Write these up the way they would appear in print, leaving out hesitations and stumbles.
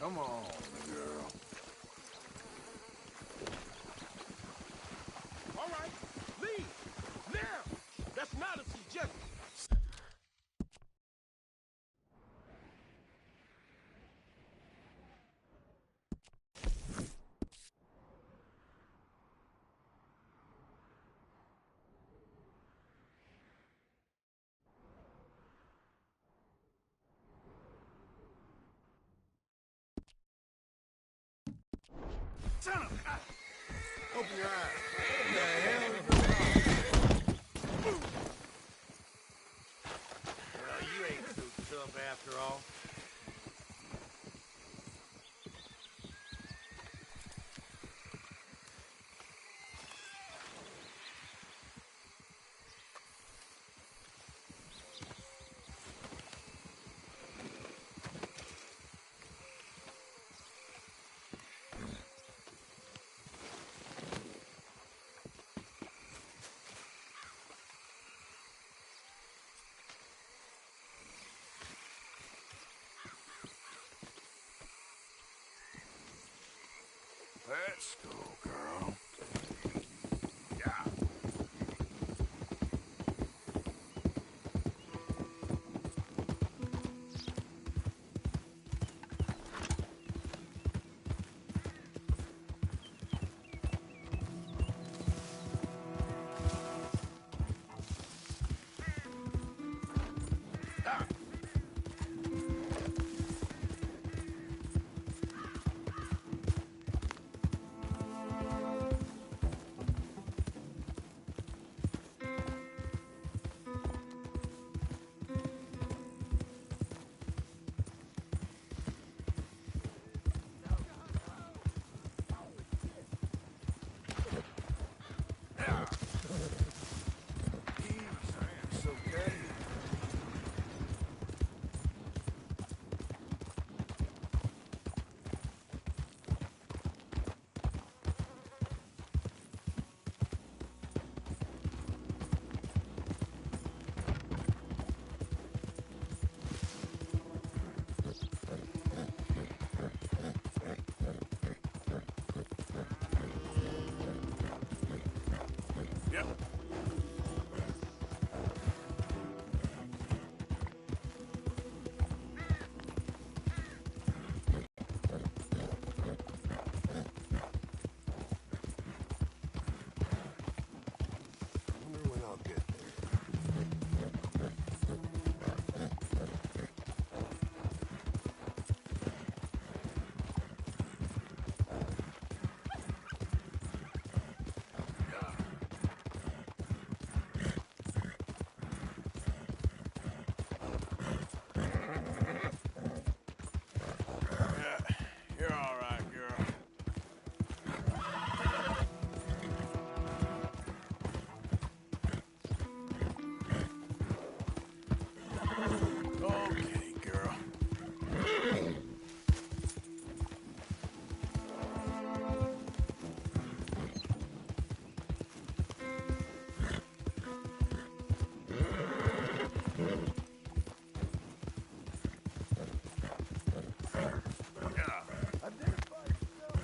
Come on, girl. All right, leave now. That's not a suggestion. Son of a... Open your eyes. What the hell is going on? Well, you ain't so tough after all. Let's go, girl. Yeah. Yep. Wonder when I'll get Yeah, you're all right, girl. Okay, girl. Yeah. identify yourself.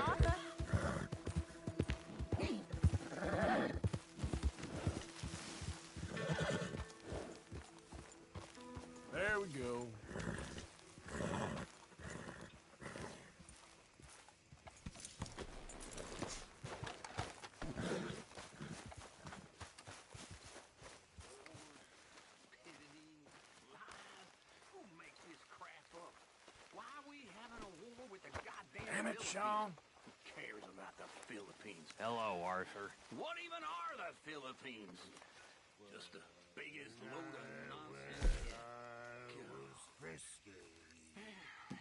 Arthur. There we go. Who makes this crap up? Why are we having a war with the goddamn Damn it, Philippines? Sean. Who cares about the Philippines? Hello, Arthur. What even are the Philippines? Just the biggest load of nonsense.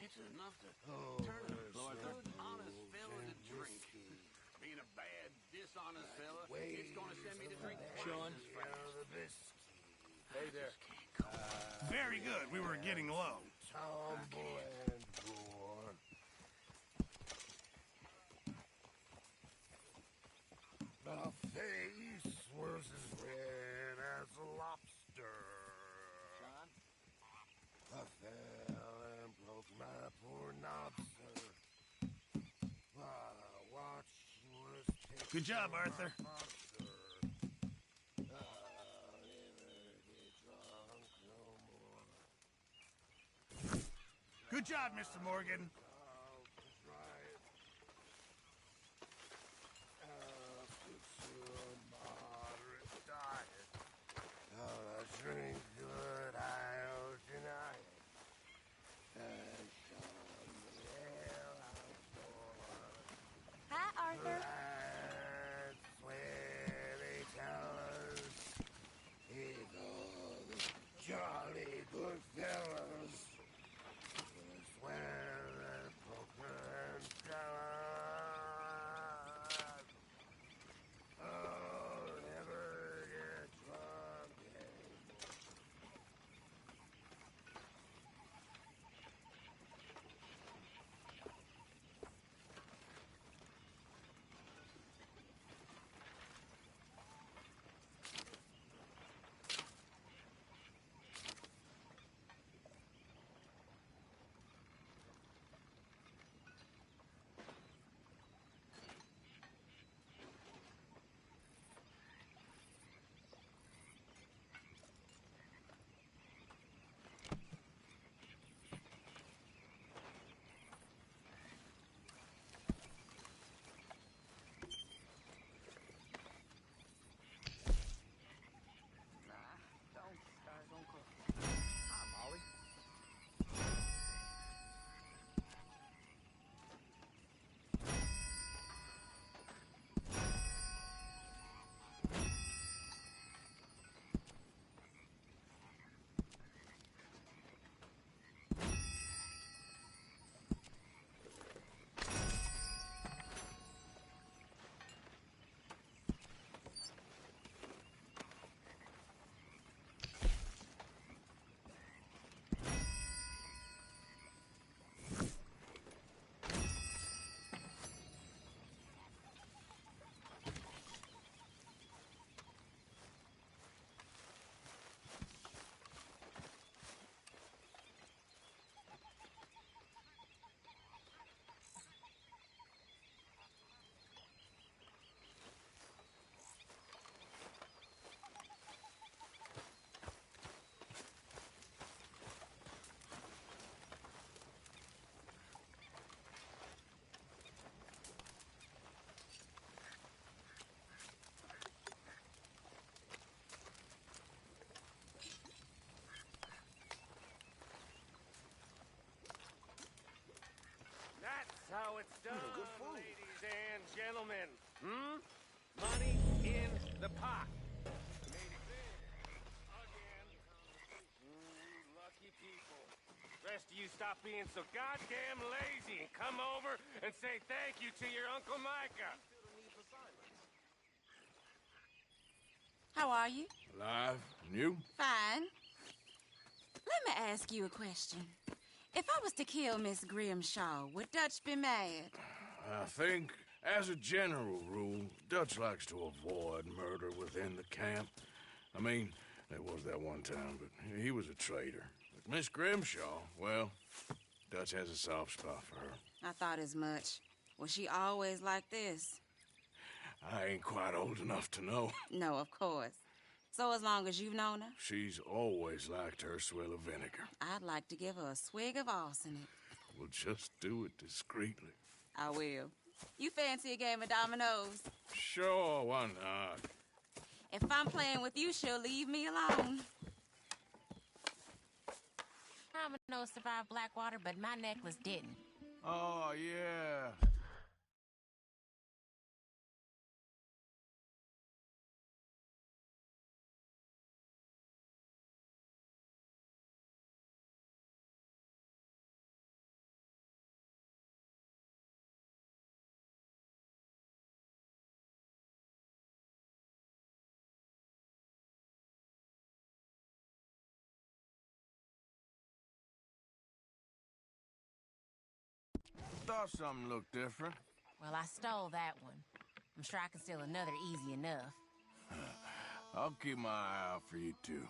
It's enough to turn a good, honest fella to drink. Being a bad, dishonest fella, it's gonna send me to drink Sean? Hey there. Very good. We were getting low. The face was as red as a lobster. John? Good job, Arthur. Good job, Mr. Morgan. Drink good, I'll deny it. Hi, Arthur. That's where they tell us it's all the jolly good fellas. That's where the poker and fellas. Oh, never get drunk anymore. That's how it's done, ladies and gentlemen. Money in the pot. Made it big. Again. Lucky people. Rest of you stop being so goddamn lazy and come over and say thank you to your Uncle Micah. How are you? Alive? And you? Fine. Let me ask you a question. If I was to kill Miss Grimshaw, would Dutch be mad? I think, as a general rule, Dutch likes to avoid murder within the camp. I mean, there was that one time, but he was a traitor. But Miss Grimshaw, well, Dutch has a soft spot for her. I thought as much. Was she always like this? I ain't quite old enough to know. No, of course. So as long as you've known her, She's always liked her swill of vinegar. I'd like to give her a swig of arsenic. We'll just do it discreetly. I will. You fancy a game of dominoes? Sure, why not? If I'm playing with you, she'll leave me alone. Dominoes survived Blackwater, but my necklace didn't. Oh, yeah. Thought something looked different. Well, I stole that one. I'm sure I can steal another easy enough. I'll keep my eye out for you, too.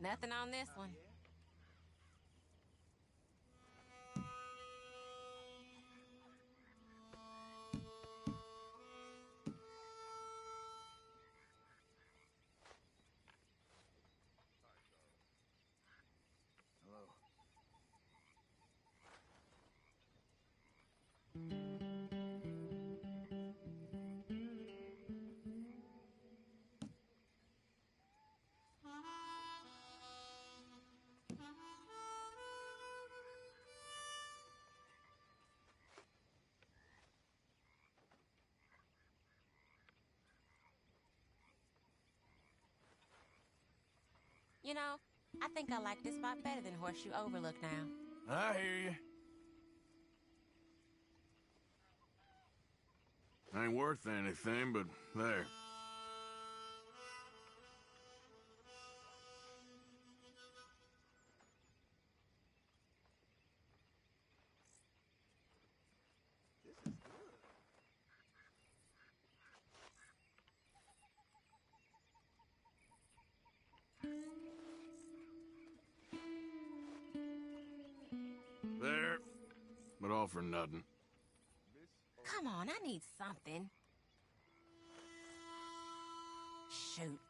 Nothing on this one. You know, I think I like this spot better than Horseshoe Overlook now. I hear you. Ain't worth anything, but there. There, but all for nothing. Come on, I need something. Shoot.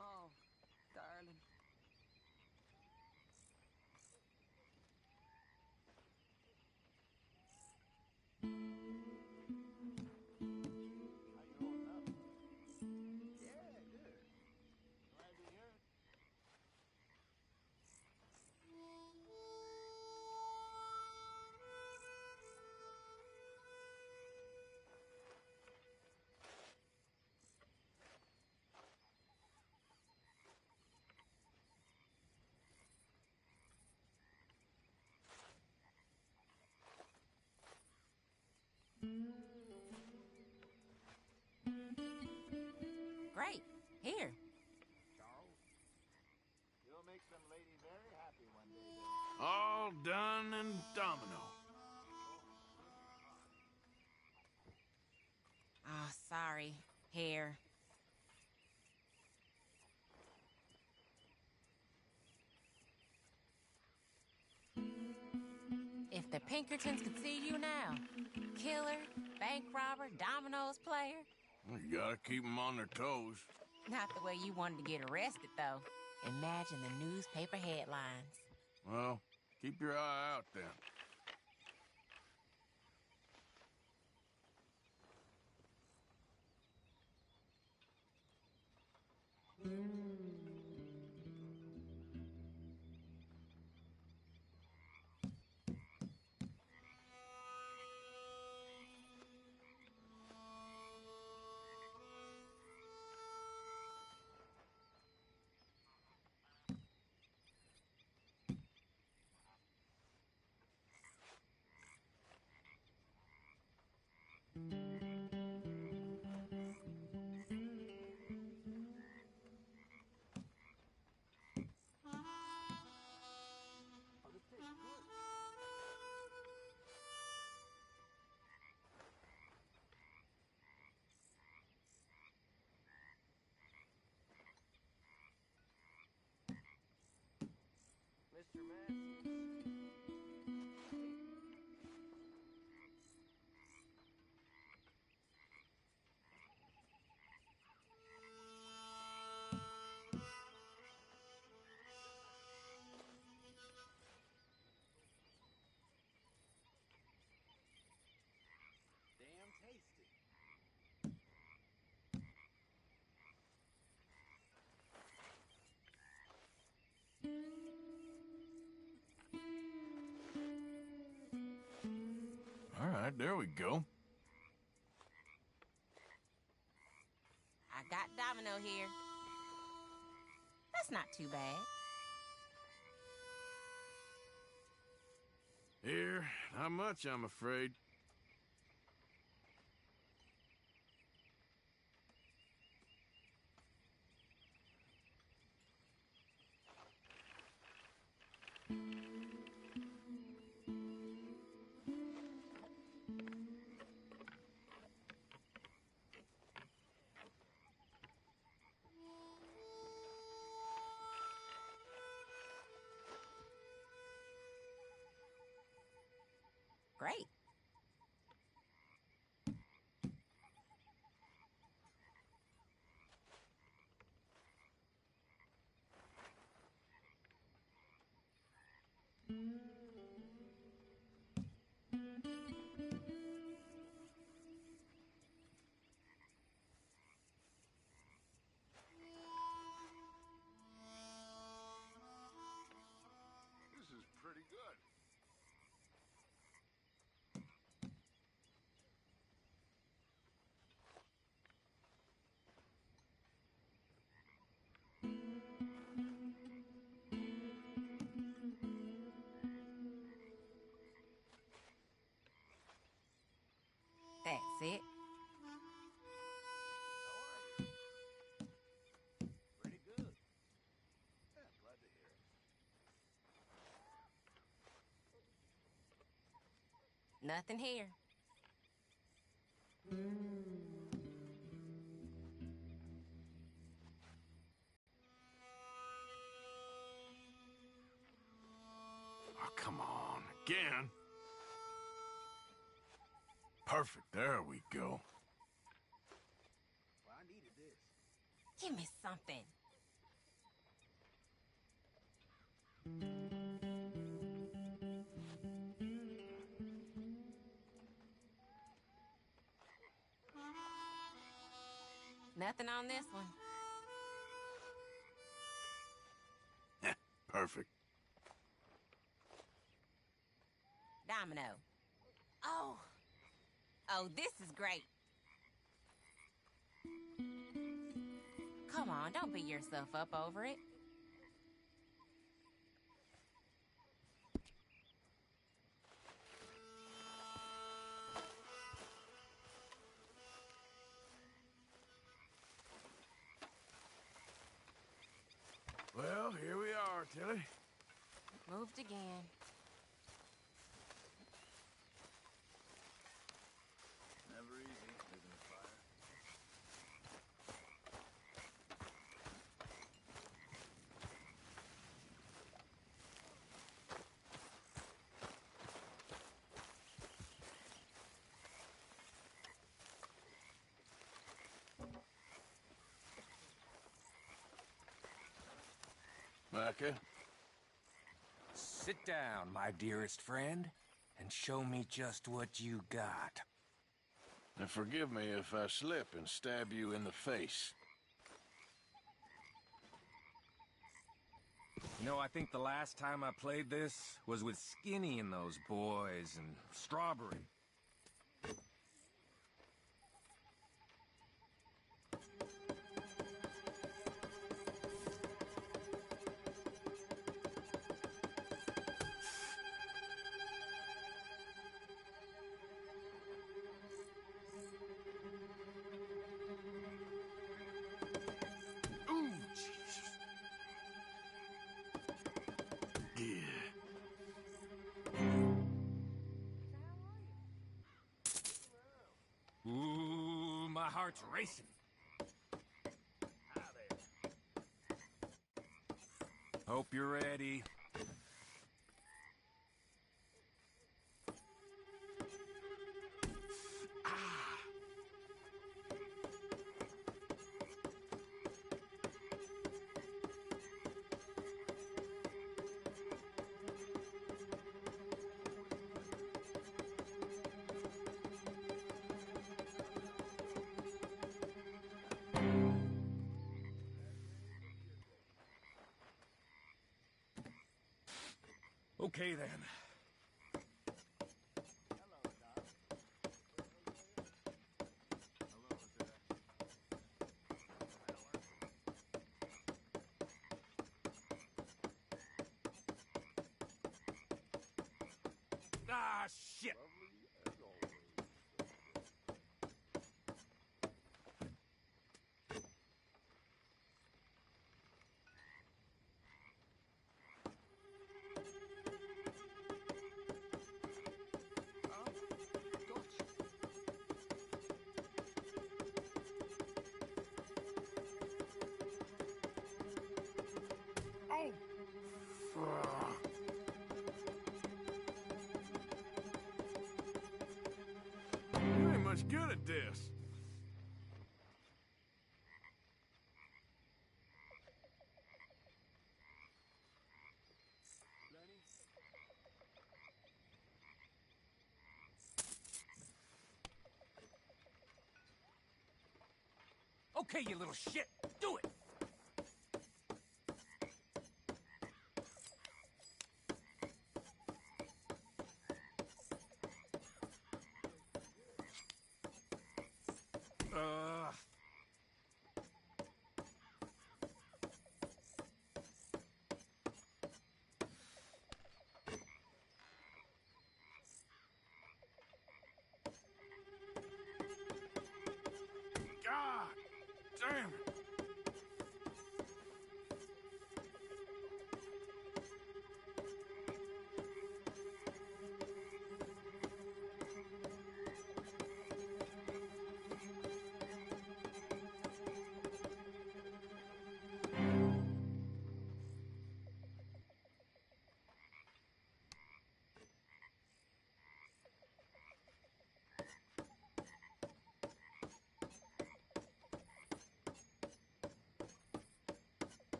Oh, darling. Great. Here. You'll make some lady very happy one day, All done and domino. Oh, sorry. Here. If the Pinkertons could see you now. Killer, bank robber, dominoes player. You gotta keep them on their toes. Not the way you wanted to get arrested, though. Imagine the newspaper headlines. Well, keep your eye out then. Mr. Matthews. Damn tasty. All right, there we go. I got Domino here. That's not too bad. Here, not much, I'm afraid. Great. This is pretty good. That's it. Pretty good. Yeah, glad to hear it. Nothing here. Oh, come on. Again? Perfect. There we go. Well, I needed this. Give me something. Nothing on this one. Perfect. Domino. Oh. Oh, this is great. Come on, don't beat yourself up over it. Well, here we are, Tilly. Moved again. Never easy living a fire. Micah? Sit down, my dearest friend, and show me just what you got. Now forgive me if I slip and stab you in the face. You know, I think the last time I played this was with Skinny and those boys and Strawberry. Ooh, Jesus. Yeah. Ooh, my heart's racing. Hope you're ready. Okay, then. Ah, shit! good at this. Okay, you little shit. Do it. God damn it.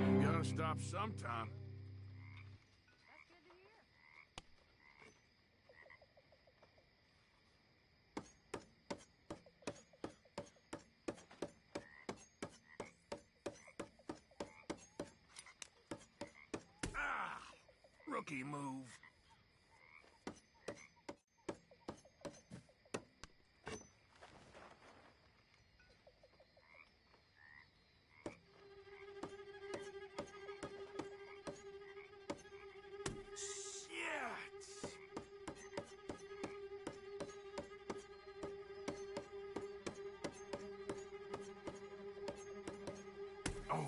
You gotta stop sometime. That's good to hear. Rookie move. Shit! Oh.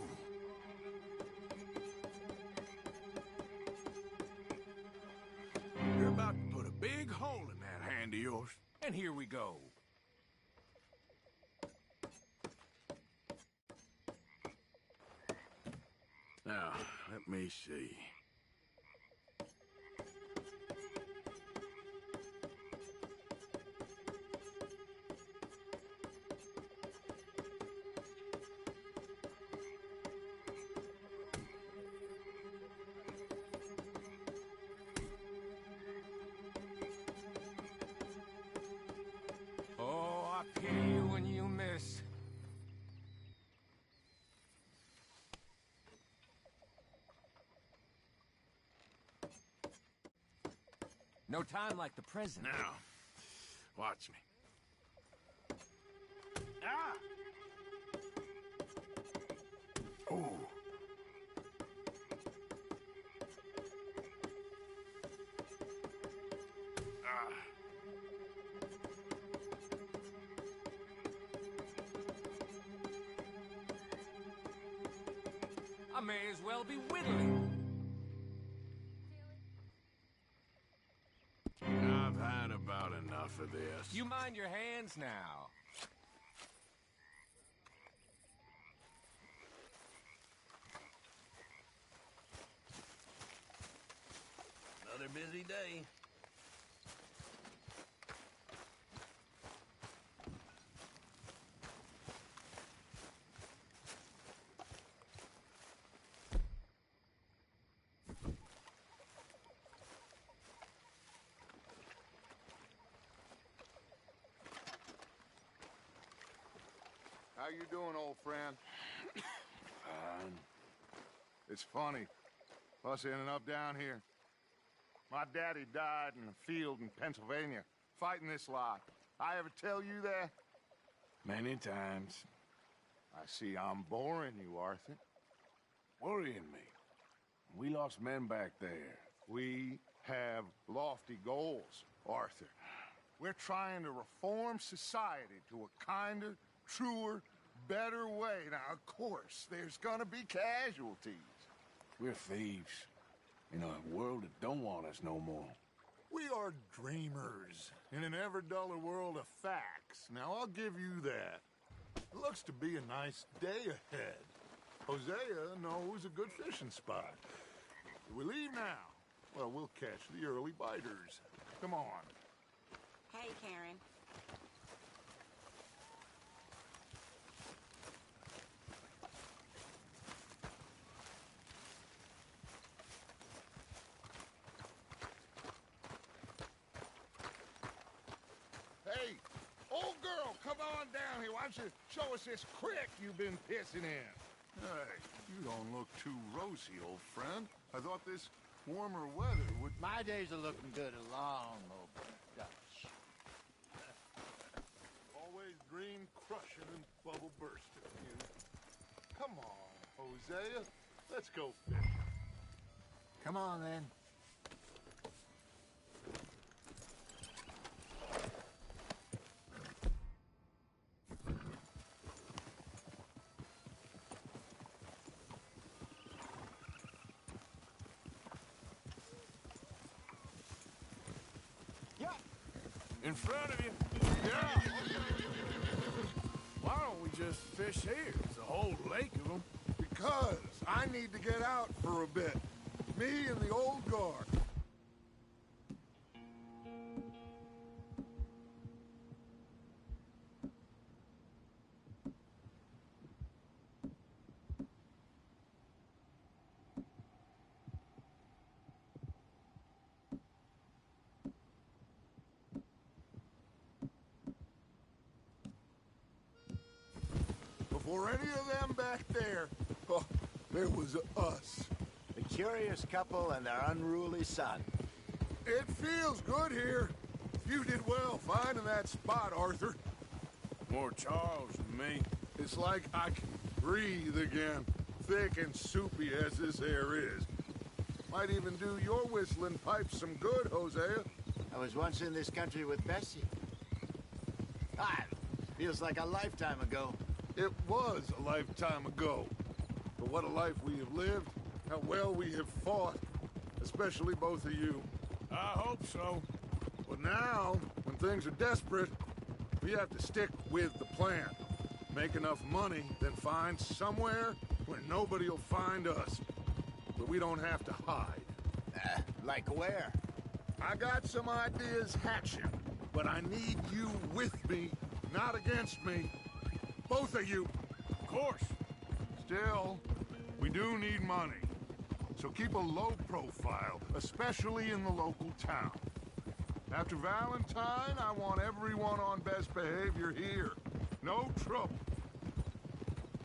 You're about to put a big hole in that hand of yours. And here we go. Now, let me see. Oh, I pity you when you miss. No time like the present. Now, watch me. Ah! Ooh. Ah. I may as well be whittling. I've had about enough of this. You mind your hands now. Another busy day. How you doing, old friend? It's funny, us ending up down here. My daddy died in a field in Pennsylvania, fighting this lot. I ever tell you that? Many times. I see I'm boring you, Arthur. Worrying me. We lost men back there. We have lofty goals, Arthur. We're trying to reform society to a kinder, truer, better way. Now, of course, there's gonna be casualties. We're thieves in a world that don't want us no more. We are dreamers in an ever duller world of facts. Now, I'll give you that. It looks to be a nice day ahead. Hosea knows a good fishing spot. If we leave now, well, we'll catch the early biters. Come on. Hey, Karen. Hey, old girl, come on down here. Why don't you show us this creek you've been pissing in? Hey, you don't look too rosy, old friend. I thought this warmer weather would... My days are looking good along over Dutch. Always green crushing and bubble bursting, you. Come on, Hosea. Let's go fishing. Come on, then. In front of you. Yeah! Why don't we just fish here? There's a whole lake of them. Because I need to get out for a bit. Me and the old guard. Before any of them back there, oh, there was us. The curious couple and their unruly son. It feels good here. You did well finding that spot, Arthur. More Charles than me. It's like I can breathe again, thick and soupy as this air is. Might even do your whistling pipes some good, Hosea. I was once in this country with Bessie. Feels like a lifetime ago. It was a lifetime ago. But what a life we have lived, how well we have fought, especially both of you. I hope so. But now, when things are desperate, we have to stick with the plan. Make enough money, then find somewhere where nobody will find us. But we don't have to hide. Like where? I got some ideas hatching, but I need you with me, not against me. Both of you. Of course. Still, we do need money. So keep a low profile, especially in the local town. After Valentine, I want everyone on best behavior here. No trouble.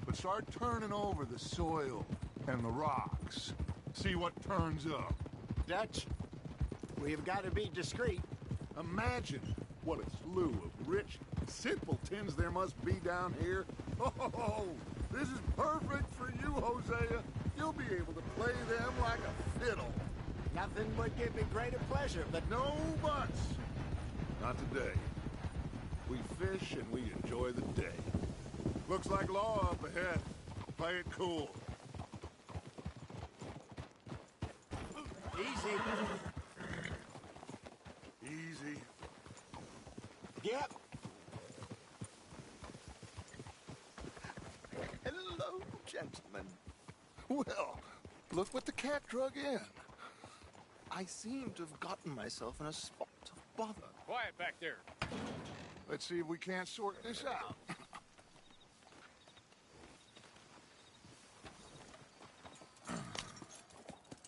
But start turning over the soil and the rocks. See what turns up. Dutch, we've got to be discreet. Imagine what a slew of rich simpletons there must be down here. Oh, this is perfect for you, Hosea. You'll be able to play them like a fiddle. Nothing would give me greater pleasure, but No buts. Not today. We fish and we enjoy the day. Looks like law up ahead. Play it cool. easy. Easy. Yep. Hello, gentlemen. Well, look what the cat drug in. I seem to have gotten myself in a spot of bother. Quiet back there. Let's see if we can't sort this out.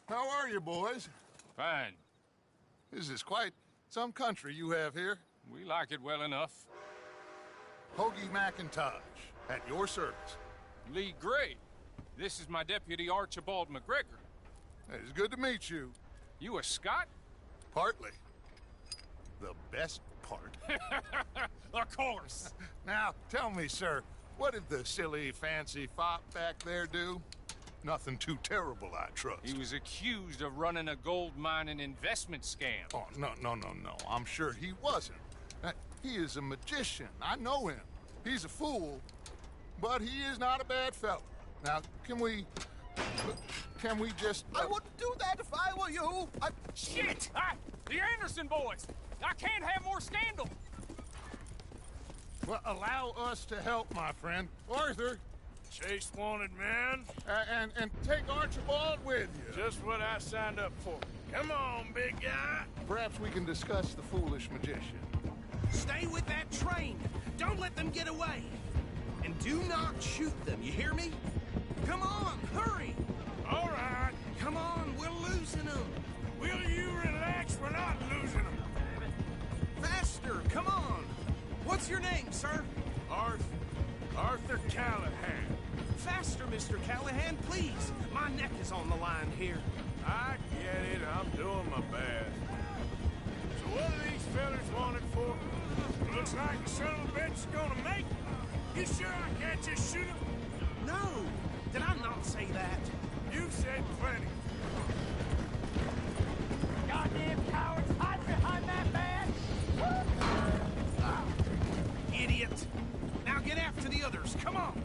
How are you, boys? Fine. This is quite some country you have here. We like it well enough. Hoagie McIntosh, at your service. Lee Gray. This is my deputy, Archibald McGregor. It's good to meet you. You a Scot? Partly. The best part. Of course. Now, tell me, sir, what did the silly, fancy fop back there do? Nothing too terrible, I trust. He was accused of running a gold mining investment scam. Oh, no. I'm sure he wasn't. He is a magician. I know him. He's a fool, but he is not a bad fellow. Now, can we just... I wouldn't do that if I were you. Shit! The Anderson boys! I can't have more scandal! Well, allow us to help, my friend. Arthur. Chase wanted man. And take Archibald with you. Just what I signed up for. Come on, big guy. Perhaps we can discuss the foolish magician. Stay with that train. Don't let them get away. And do not shoot them, you hear me? Come on, hurry! All right. Come on, we're losing them. Will you relax? We're not losing them. Faster, come on. What's your name, sir? Arthur Callahan. Faster, Mr. Callahan, please. My neck is on the line here. I get it. I'm doing my best. So what are these fellas wanted for? Looks like the son of a bitch is gonna make it. You sure I can't just shoot him? No. Did I not say that? You've said plenty. Goddamn cowards! Hide behind that man! Idiot. Now get after the others. Come on.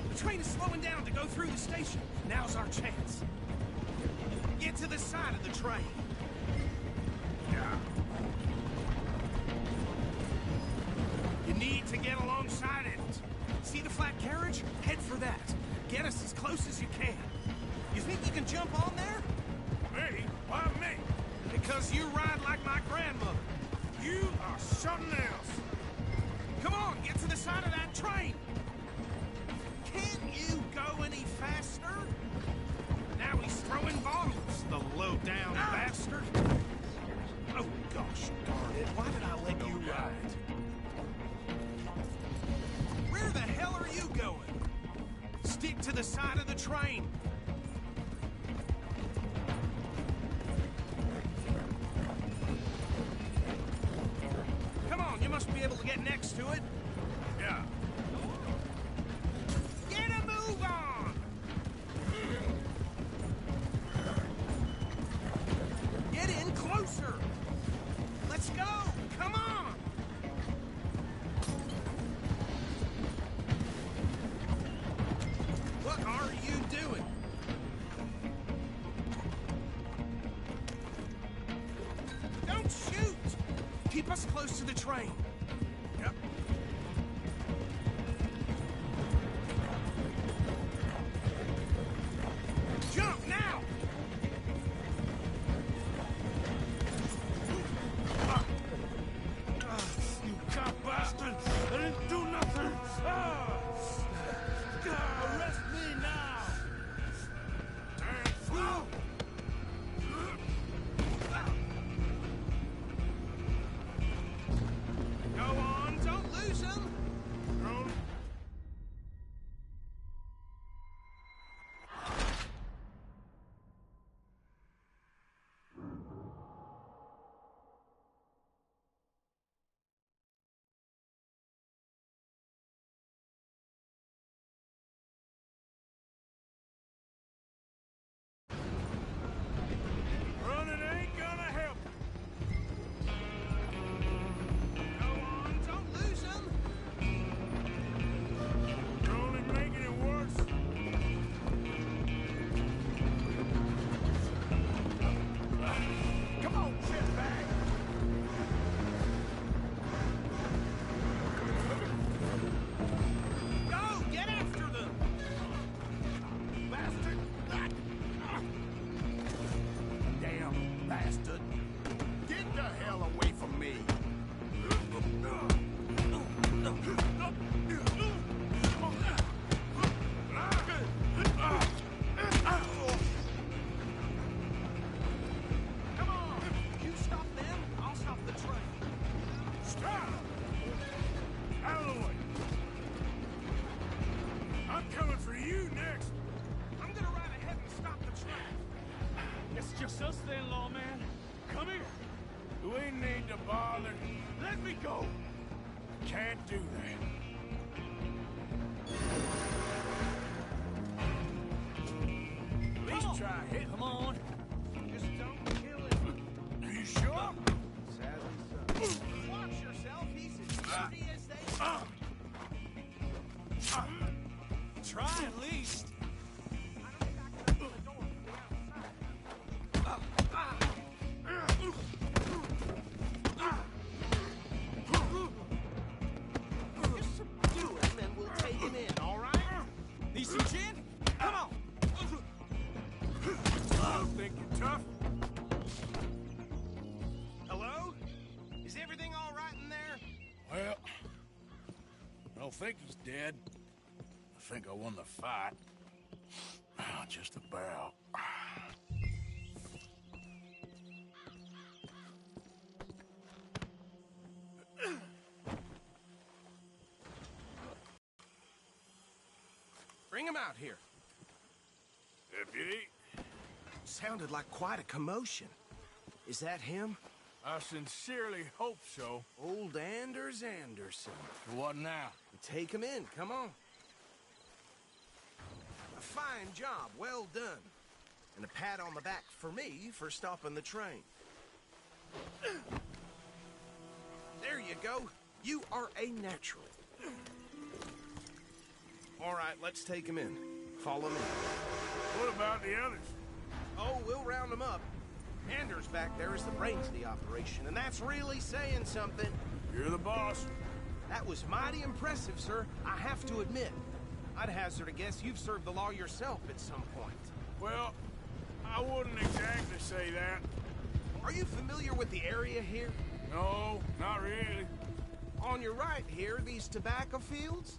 The train is slowing down to go through the station. Now's our chance. Get to the side of the train. You need to get alongside it. See the flat carriage? Head for that. Get us as close as you can. You think you can jump on there? Me? Why me? Because you ride like my grandmother. You are something else. Come on, get to the side of that train. Can't you go any faster? Now he's throwing bottles, the low-down bastard. Oh, gosh darn it. Why did I let you ride? Where the hell are you going? Stick to the side of the train. Come on, you must be able to get next to it. Yeah. Get a move on! Get in closer! Let's go! Come on! What are you doing? Don't shoot! Keep us close to the train. Yep. Jump now! You cop bastard! I didn't do nothing! Arrest me now! Damn fool! Go on, don't lose him! Running ain't gonna help. Go on, don't lose him! You're only making it worse. Come on, shitbag! Go, get after them! Bastard! Damn bastard! Get the hell away from me! Come on! You stop them, I'll stop the train. Stop! Out of the way! I'm coming for you next! I'm gonna ride ahead and stop the train. It's just us then, lawman. Come here. We need to bother. Let me go. Can't do that. At least try hitting. Come on. Just don't kill him. Are you sure? Sadly so. sturdy as they try at least. Subdue him and we'll take him in, all right? Need some gin? Come on. Think you're tough? Hello? Is everything all right in there? Well, I don't think he's dead. I think I won the fight. Just about. Bring him out here. Deputy, Sounded like quite a commotion. Is that him? I sincerely hope so. Old Anders Anderson. What now? Take him in, come on. A fine job, well done. And a pat on the back for me for stopping the train. There you go. You are a natural. All right, let's take him in. Follow me. What about the others? Oh, we'll round them up. Anders back there is the brains of the operation, and that's really saying something. You're the boss. That was mighty impressive, sir. I have to admit. I'd hazard a guess you've served the law yourself at some point. Well, I wouldn't exactly say that. Are you familiar with the area here? No, not really. On your right here, these tobacco fields?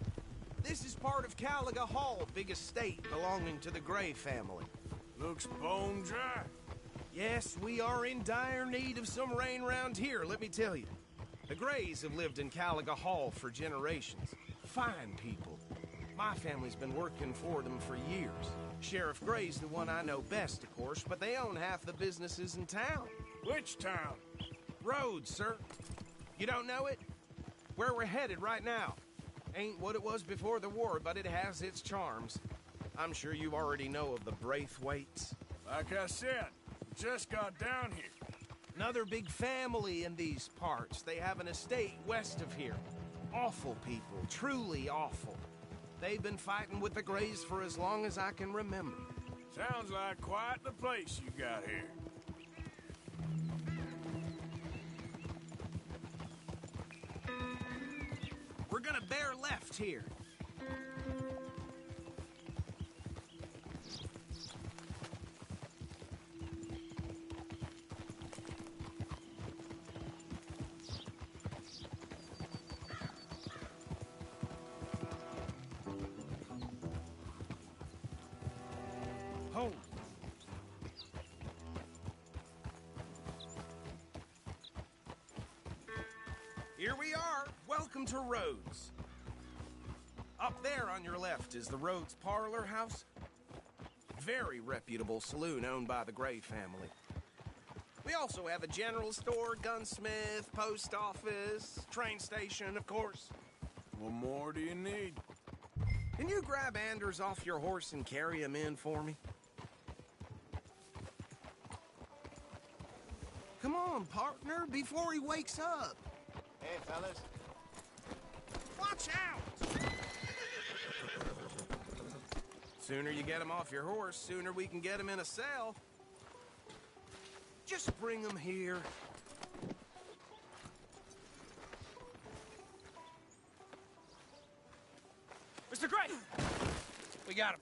This is part of Caliga Hall, big estate belonging to the Gray family. Looks bone dry. Yes, we are in dire need of some rain round here, let me tell you. The Grays have lived in Caliga Hall for generations. Fine people. My family's been working for them for years. Sheriff Gray's the one I know best, of course, but they own half the businesses in town. Which town? Rhodes, sir. You don't know it? Where we're headed right now. Ain't what it was before the war, but it has its charms. I'm sure you already know of the Braithwaites. Like I said, just got down here. Another big family in these parts. They have an estate west of here. Awful people, truly awful. They've been fighting with the Grays for as long as I can remember. Sounds like quite the place you got here. We're gonna bear left here. Hold. Here we are. Welcome to Rhodes. Up there on your left is the Rhodes Parlor House. Very reputable saloon owned by the Gray family. We also have a general store, gunsmith, post office, train station, of course. What more do you need? Can you grab Anders off your horse and carry him in for me? Come on, partner, before he wakes up. Hey, fellas. Watch out! Sooner you get him off your horse, sooner we can get him in a cell. Just bring him here. Mr. Gray! We got him.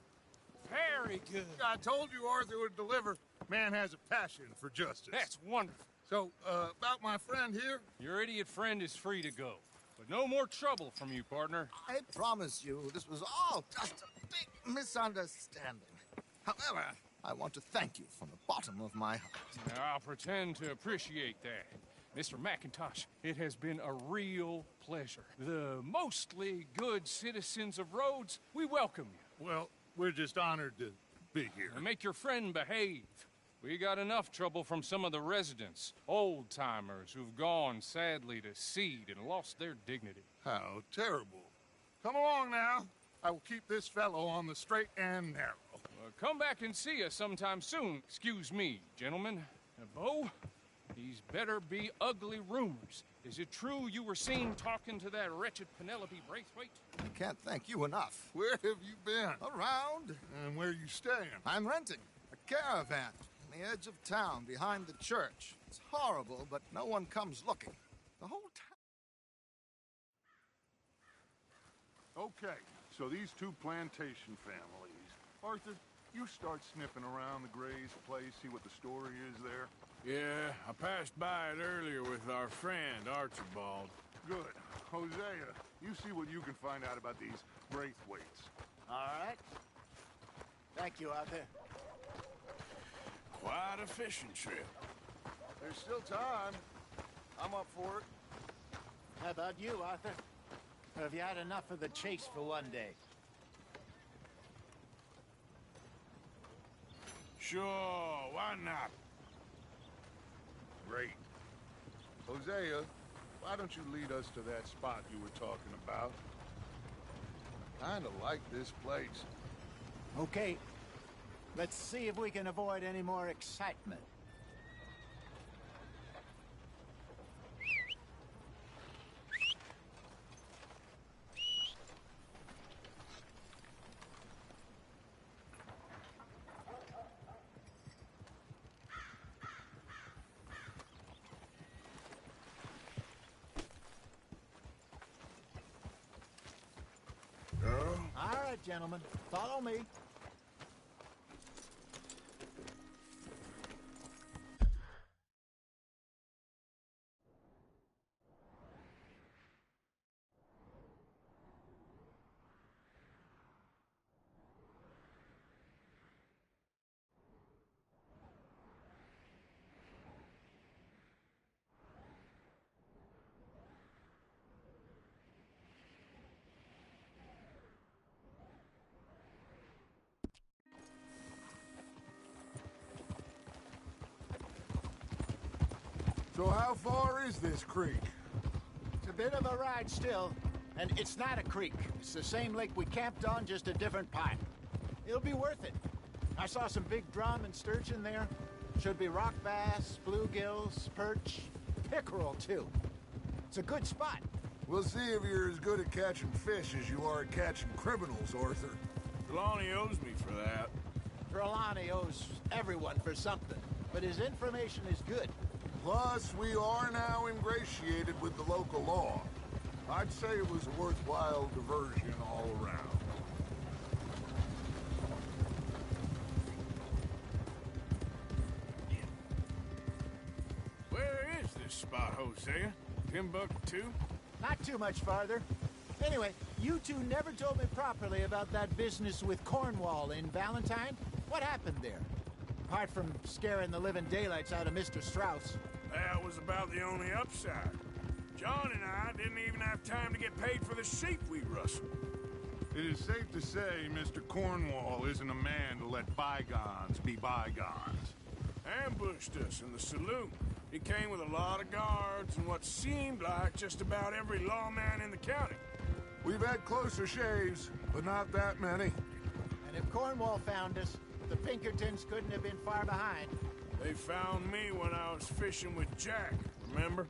Very good. I told you Arthur would deliver. Man has a passion for justice. That's wonderful. So, about my friend here? Your idiot friend is free to go. But no more trouble from you, partner. I promise you, this was all just a big misunderstanding. However, I want to thank you from the bottom of my heart. Now, I'll pretend to appreciate that. Mr. McIntosh, it has been a real pleasure. The mostly good citizens of Rhodes, we welcome you. Well, we're just honored to be here. And make your friend behave. We got enough trouble from some of the residents, old-timers who've gone, sadly, to seed and lost their dignity. How terrible. Come along now. I will keep this fellow on the straight and narrow. Come back and see us sometime soon. Excuse me, gentlemen. Bo, These better be ugly rumors. Is it true you were seen talking to that wretched Penelope Braithwaite? I can't thank you enough. Where have you been? Around. And where you staying? I'm renting a caravan on the edge of town behind the church. It's horrible, but no one comes looking. The whole town. Okay, so these two plantation families. Arthur, you start sniffing around the Gray's place, see what the story is there. Yeah, I passed by it earlier with our friend, Archibald. Good. Hosea, you see what you can find out about these Braithwaites. All right. Thank you, Arthur. Quite a fishing trip. There's still time. I'm up for it. How about you, Arthur? Or have you had enough of the chase for one day? Sure, why not? Great. Hosea, why don't you lead us to that spot you were talking about? Kinda like this place. Okay. Let's see if we can avoid any more excitement. All right, gentlemen, follow me. So how far is this creek? It's a bit of a ride still, and it's not a creek. It's the same lake we camped on, just a different part. It'll be worth it. I saw some big drum and sturgeon there. Should be rock bass, bluegills, perch, pickerel too. It's a good spot. We'll see if you're as good at catching fish as you are at catching criminals, Arthur. Trelawney owes me for that. Trelawney owes everyone for something, but his information is good. Plus, we are now ingratiated with the local law. I'd say it was a worthwhile diversion all around. Where is this spot, Hosea? Timbuktu? Not too much farther. Anyway, you two never told me properly about that business with Cornwall in Valentine. What happened there? Apart from scaring the living daylights out of Mr. Strauss. That was about the only upside. John and I didn't even have time to get paid for the sheep we rustled. It is safe to say Mr. Cornwall isn't a man to let bygones be bygones. Ambushed us in the saloon. He came with a lot of guards and what seemed like just about every lawman in the county. We've had closer shaves, but not that many. And if Cornwall found us, the Pinkertons couldn't have been far behind. They found me when I was fishing with Jack, remember?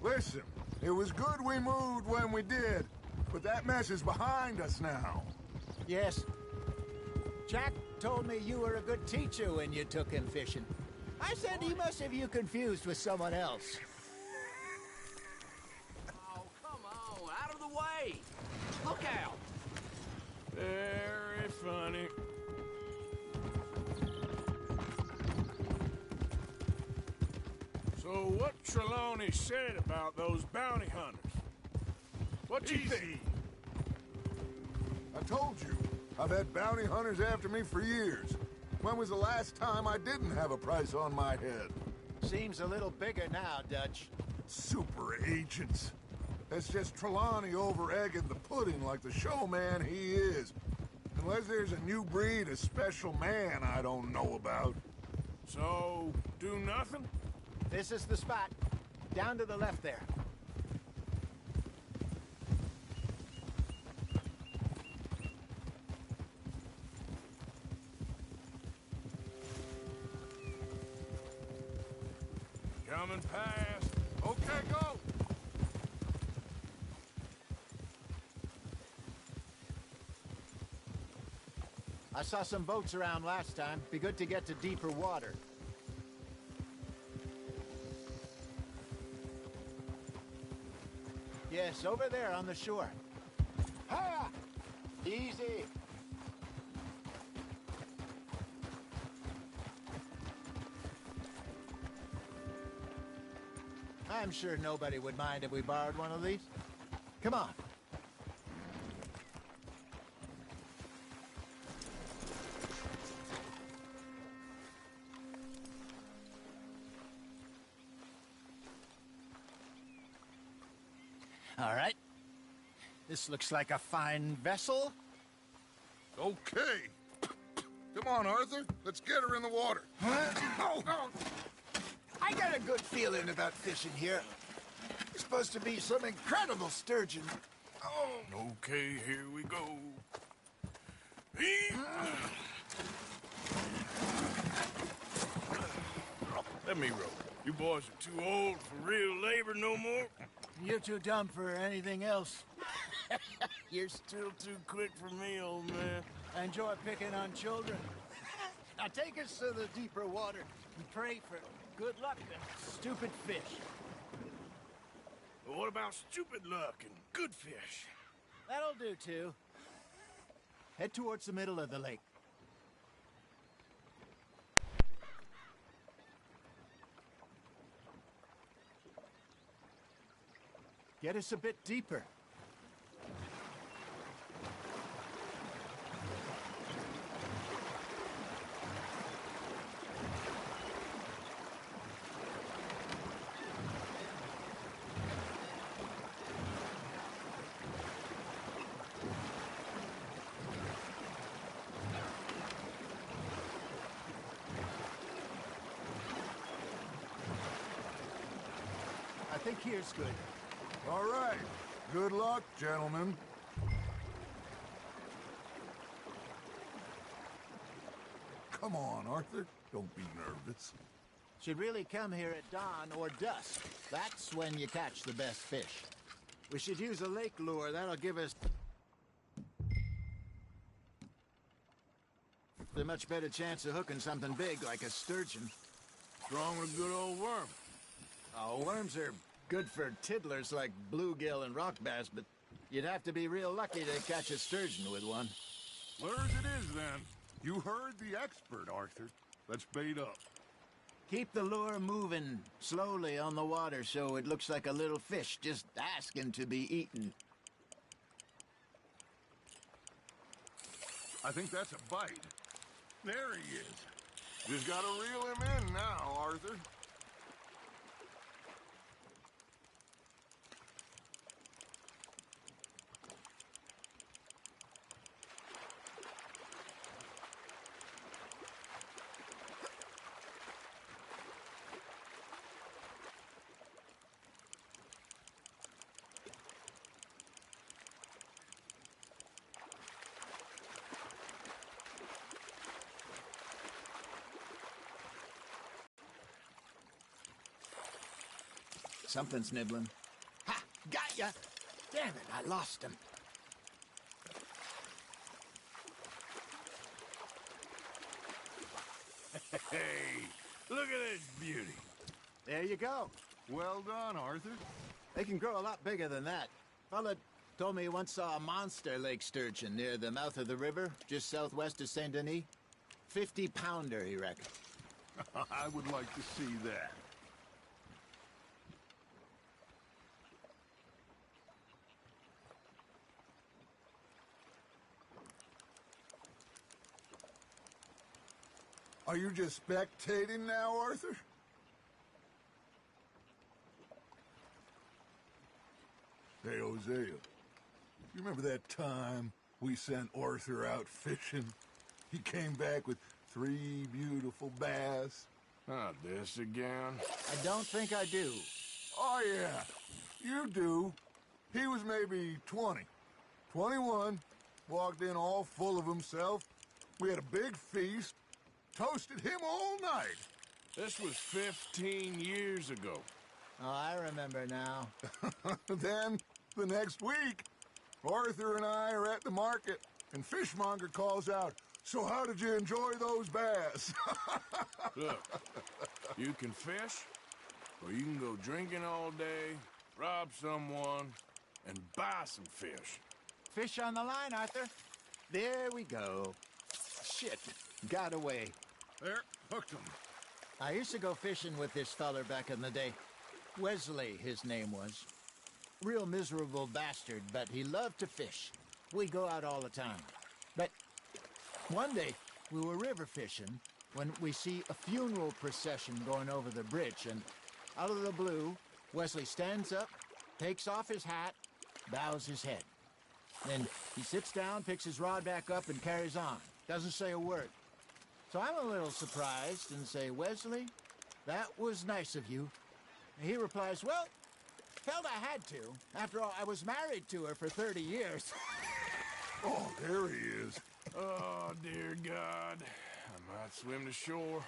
Listen, it was good we moved when we did, but that mess is behind us now. Yes. Jack told me you were a good teacher when you took him fishing. I said he must have you confused with someone else. Oh, come on, out of the way! Look out! Very funny. So what Trelawney said about those bounty hunters? What you think? I told you, I've had bounty hunters after me for years. When was the last time I didn't have a price on my head? Seems a little bigger now, Dutch. Super agents. That's just Trelawney over-egging the pudding like the showman he is. Unless there's a new breed of special man I don't know about. So, do nothing? This is the spot. Down to the left there. Coming past. Okay, go! I saw some boats around last time. Be good to get to deeper water. Yes, over there on the shore. Ha! Easy. I'm sure nobody would mind if we borrowed one of these. Come on. All right. This looks like a fine vessel. Okay. Come on, Arthur. Let's get her in the water. Oh. I got a good feeling about fishing here. It's supposed to be some incredible sturgeon. Oh. Okay, here we go. Let me row. You boys are too old for real labor no more. You're too dumb for anything else. You're still too quick for me, old man. I enjoy picking on children. Now take us to the deeper water and pray for good luck and stupid fish. Well, what about stupid luck and good fish? That'll do, too. Head towards the middle of the lake. Get us a bit deeper. I think here's good. All right. Good luck, gentlemen. Come on, Arthur. Don't be nervous. Should really come here at dawn or dusk. That's when you catch the best fish. We should use a lake lure. That'll give us a much better chance of hooking something big like a sturgeon. Wrong with a good old worm. Oh, worms are good for tiddlers like bluegill and rock bass, but you'd have to be real lucky to catch a sturgeon with one. Where as it is, then. You heard the expert, Arthur. Let's bait up. Keep the lure moving slowly on the water so it looks like a little fish just asking to be eaten. I think that's a bite. There he is. Just gotta reel him in now, Arthur. Something's nibbling. Ha! Got ya! Damn it, I lost him. Hey, look at this beauty. There you go. Well done, Arthur. They can grow a lot bigger than that. Fella told me he once saw a monster lake sturgeon near the mouth of the river, just southwest of Saint Denis. 50-pounder, he reckoned. I would like to see that. Are you just spectating now, Arthur? Hey, Hosea. You remember that time we sent Arthur out fishing? He came back with 3 beautiful bass. Not this again. I don't think I do. Oh, yeah. You do. He was maybe 20. 21. Walked in all full of himself. We had a big feast. Toasted him all night. This was 15 years ago. Oh, I remember now. Then, the next week, Arthur and I are at the market, and Fishmonger calls out, "So how did you enjoy those bass?" Look, you can fish, or you can go drinking all day, rob someone, and buy some fish. Fish on the line, Arthur. There we go. Shit, got away. There, hooked him. I used to go fishing with this feller back in the day. Wesley, his name was. Real miserable bastard, but he loved to fish. We go out all the time. But one day, we were river fishing when we see a funeral procession going over the bridge, and out of the blue, Wesley stands up, takes off his hat, bows his head. Then he sits down, picks his rod back up, and carries on. Doesn't say a word. So I'm a little surprised and say, "Wesley, that was nice of you." And he replies, "Well, felt I had to. After all, I was married to her for 30 years. Oh, there he is. Oh, dear God. I might swim to shore.